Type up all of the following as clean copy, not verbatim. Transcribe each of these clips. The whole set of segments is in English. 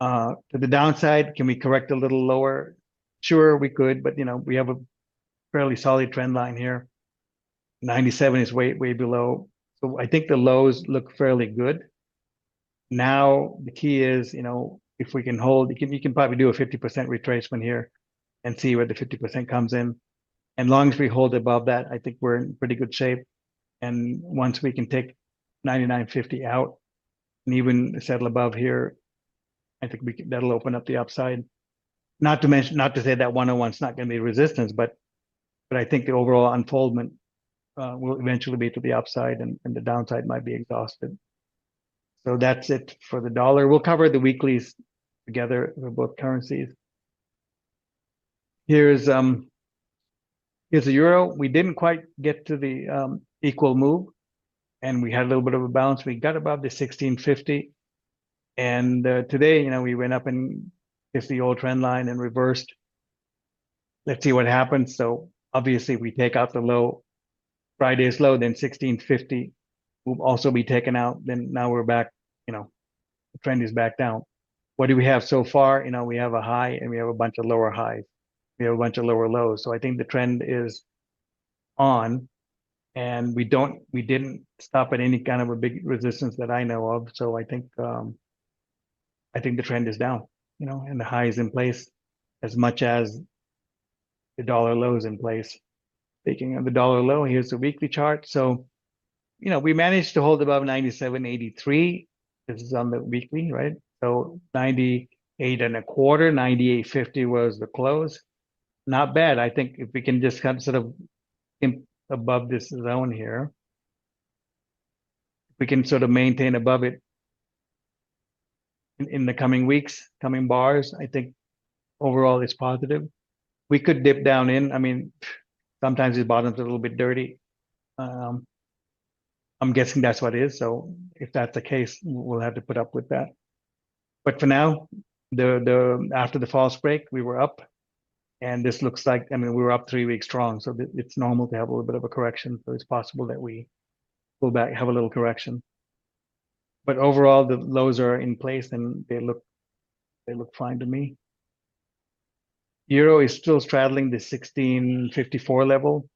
To the downside, can we correct a little lower? Sure, we could, but we have a fairly solid trend line here. 97 is way below. So I think the lows look fairly good. Now the key is, if we can hold, you can probably do a 50% retracement here and see where the 50% comes in. And long as we hold above that, I think we're in pretty good shape. And once we can take 99.50 out and even settle above here, I think that'll open up the upside. Not to say that 101 is not going to be resistance, but I think the overall unfoldment will eventually be to the upside, and the downside might be exhausted. So that's it for the dollar. We'll cover the weeklies together for both currencies. Here's the euro. We didn't quite get to the equal move, and we had a little bit of a bounce. We got above the 1650, and today, we went up and kissed the old trend line and reversed. Let's see what happens. So obviously, if we take out the low, Friday's low, then 1650 will also be taken out. Then now we're back. The trend is back down. What do we have so far? We have a high and we have a bunch of lower highs. We have a bunch of lower lows. So I think the trend is on, and we didn't stop at any kind of a big resistance that I know of. So I think the trend is down, and the high is in place as much as the dollar low is in place. Speaking of the dollar low, here's the weekly chart. So, we managed to hold above 97.83. This is on the weekly, right? So 98 and a quarter, 98.50 was the close. Not bad. I think if we can just kind of sort of above this zone here, we can sort of maintain above it in the coming weeks, coming bars, I think overall is positive. We could dip down in. I mean, sometimes the bottom's a little bit dirty. I'm guessing that's what it is. So if that's the case, we'll have to put up with that. But for now, the after the false break, we were up, and this looks like, we were up 3 weeks strong. So it's normal to have a little bit of a correction. So it's possible that we pull back, have a little correction. But overall, the lows are in place and they look fine to me. Euro is still straddling the 1654 level,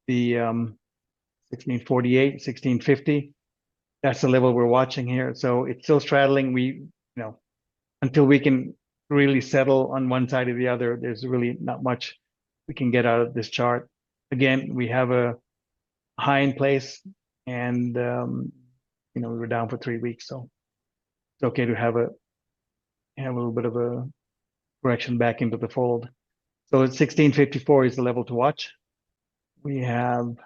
the 1648, 1650. That's the level we're watching here. So it's still straddling. Until we can really settle on one side or the other, there's really not much we can get out of this chart. Again, we have a high in place, and we were down for 3 weeks, so it's okay to have a little bit of a correction back into the fold. So 1654 is the level to watch. We have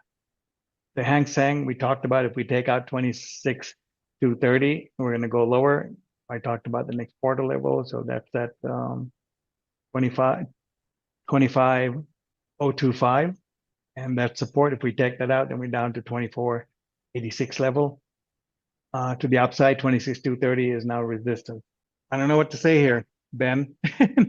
the Hang Seng. We talked about if we take out 26,230, we're going to go lower. I talked about the next quarter level, so that's at 25,025, and that's support. If we take that out, then we're down to 2486 level. To the upside, 26,230 is now resistance. I don't know what to say here, Ben.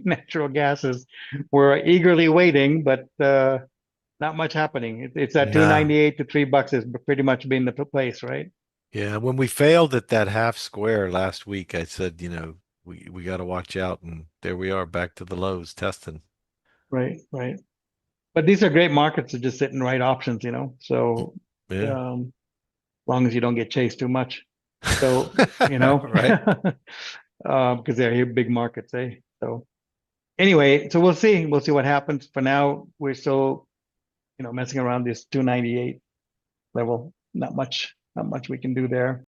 Natural gases. We're eagerly waiting, but not much happening. It's at 298 to $3 has pretty much been the place, right? Yeah, when we failed at that half square last week, I said, we got to watch out, and there we are back to the lows testing. Right. But these are great markets to just sit and write options, So Yeah. long as you don't get chased too much. So, Right. because they're big markets, eh? So anyway, so we'll see what happens. For now, we're still, messing around this 298 level. Not much we can do there.